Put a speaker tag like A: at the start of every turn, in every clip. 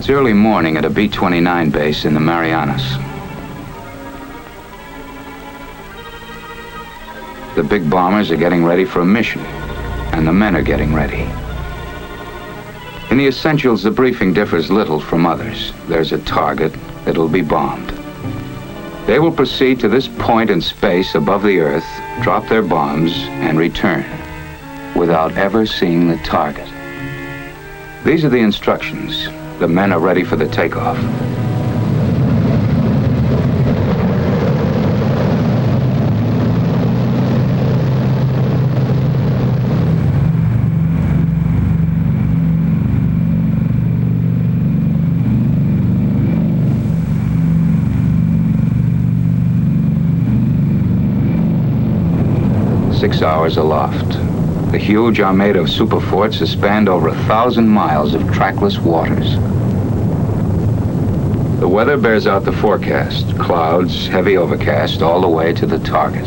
A: It's early morning at a B-29 base in the Marianas. The big bombers are getting ready for a mission, and the men are getting ready. In the essentials, the briefing differs little from others. There's a target that will be bombed. They will proceed to this point in space above the Earth, drop their bombs, and return without ever seeing the target. These are the instructions. The men are ready for the takeoff. "6 hours aloft. The huge armada of superforts has spanned over 1,000 miles of trackless waters. The weather bears out the forecast. Clouds, heavy overcast, all the way to the target.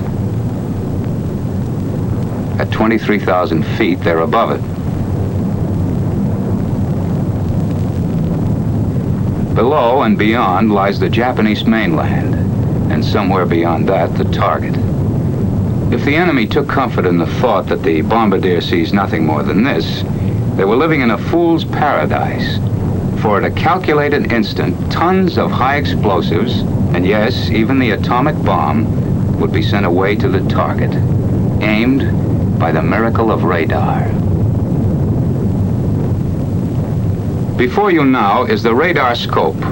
A: At 23,000 feet, they're above it. Below and beyond lies the Japanese mainland, and somewhere beyond that, the target. If the enemy took comfort in the thought that the bombardier sees nothing more than this, they were living in a fool's paradise. For at a calculated instant, tons of high explosives, and yes, even the atomic bomb, would be sent away to the target, aimed by the miracle of radar. Before you now is the radar scope,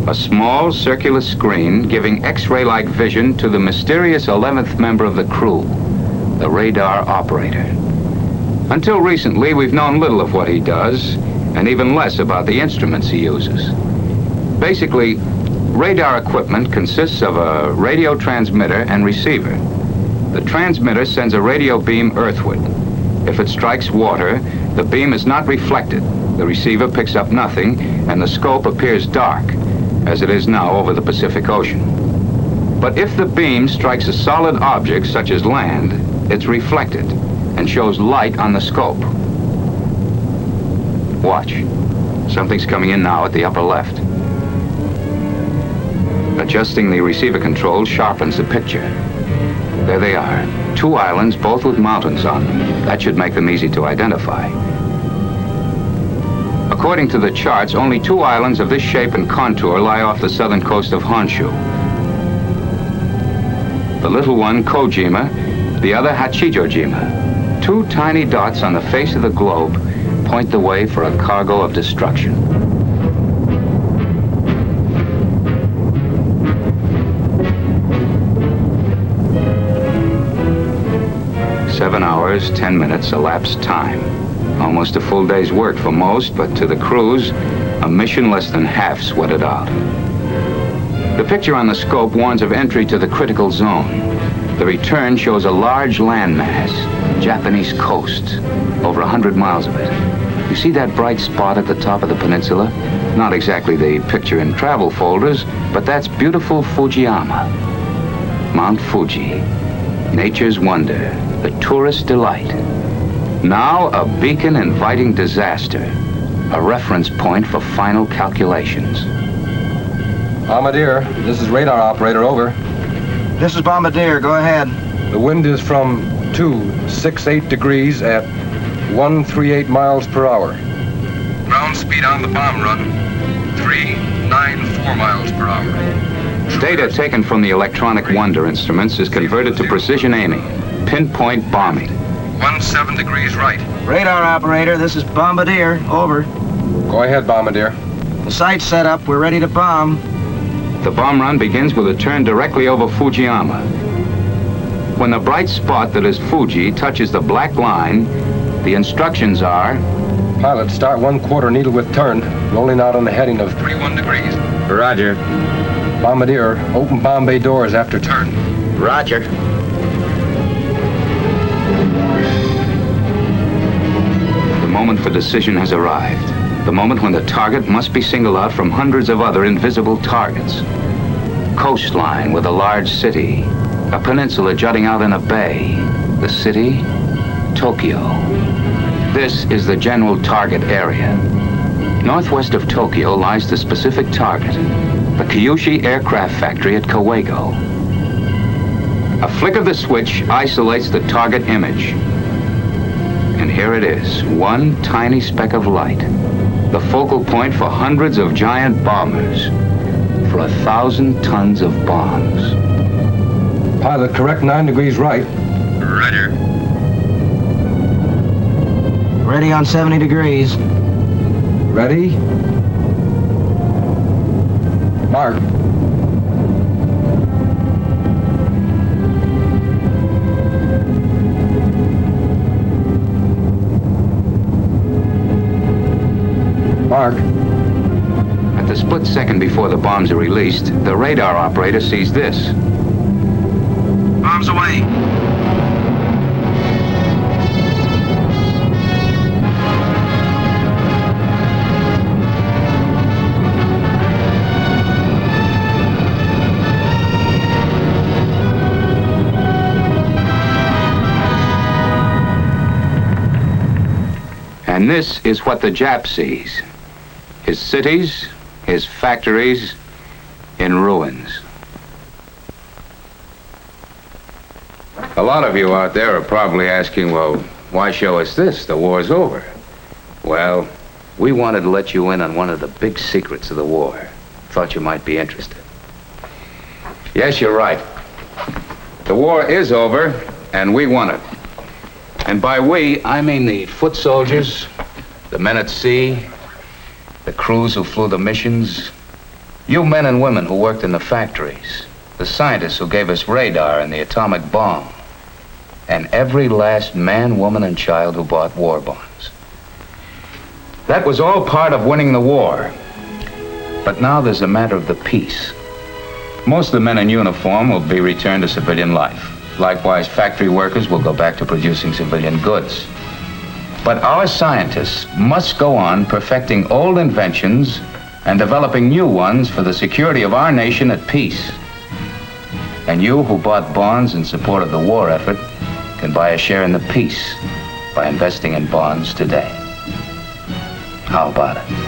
A: a small circular screen giving X-ray-like vision to the mysterious 11th member of the crew, the radar operator. Until recently, we've known little of what he does, and even less about the instruments he uses. Basically, radar equipment consists of a radio transmitter and receiver. The transmitter sends a radio beam earthward. If it strikes water, the beam is not reflected. The receiver picks up nothing, and the scope appears dark, as it is now over the Pacific Ocean. But if the beam strikes a solid object, such as land, it's reflected and shows light on the scope. Watch. Something's coming in now at the upper left. Adjusting the receiver control sharpens the picture. There they are. 2 islands, both with mountains on them. That should make them easy to identify. According to the charts, only 2 islands of this shape and contour lie off the southern coast of Honshu. The little one, Kojima, the other, Hachijojima. 2 tiny dots on the face of the globe point the way for a cargo of destruction. "7 hours, 10 minutes elapsed time. Almost a full day's work for most, but to the crews, a mission less than half sweated out. The picture on the scope warns of entry to the critical zone. The return shows a large landmass, Japanese coast, over 100 miles of it. You see that bright spot at the top of the peninsula? Not exactly the picture in travel folders, but that's beautiful Fujiyama. Mount Fuji, nature's wonder, the tourist delight. Now a beacon inviting disaster, a reference point for final calculations."
B: Bombardier, this is radar operator, over.
C: This is Bombardier, go ahead.
B: The wind is from 268 degrees at 138 miles per hour.
D: Ground speed on the bomb run, 394 miles per hour.
A: Data taken from the electronic wonder instruments is converted to precision aiming, pinpoint bombing.
D: 17 degrees right.
C: Radar operator, this is Bombardier, over.
B: Go ahead, Bombardier.
C: The site's set up, we're ready to bomb.
A: The bomb run begins with a turn directly over Fujiyama. When the bright spot that is Fuji touches the black line, the instructions are:
B: Pilot, start 1/4 needle with turn, rolling out on the heading of
D: 31 degrees.
A: Roger.
B: Bombardier, open bomb bay doors after turn.
A: Roger. The moment for decision has arrived. The moment when the target must be singled out from hundreds of other invisible targets. Coastline with a large city. A peninsula jutting out in a bay. The city, Tokyo. This is the general target area. Northwest of Tokyo lies the specific target, the Kyushu aircraft factory at Kawago. A flick of the switch isolates the target image. And here it is, one tiny speck of light, the focal point for hundreds of giant bombers, for 1,000 tons of bombs.
B: Pilot, correct 9 degrees right.
D: Roger.
C: Ready on 70 degrees.
B: Ready? Mark. Mark.
A: At the split second before the bombs are released, the radar operator sees this.
D: Bombs away.
A: And this is what the Jap sees. His cities, his factories, in ruins. A lot of you out there are probably asking, well, why show us this? The war's over. Well, we wanted to let you in on one of the big secrets of the war. Thought you might be interested. Yes, you're right. The war is over, and we won it. And by we, I mean the foot soldiers, the men at sea, the crews who flew the missions, you men and women who worked in the factories, the scientists who gave us radar and the atomic bomb, and every last man, woman, and child who bought war bonds. That was all part of winning the war. But now there's a matter of the peace. Most of the men in uniform will be returned to civilian life. Likewise, factory workers will go back to producing civilian goods. But our scientists must go on perfecting old inventions and developing new ones for the security of our nation at peace. And you who bought bonds in support of the war effort can buy a share in the peace by investing in bonds today. How about it?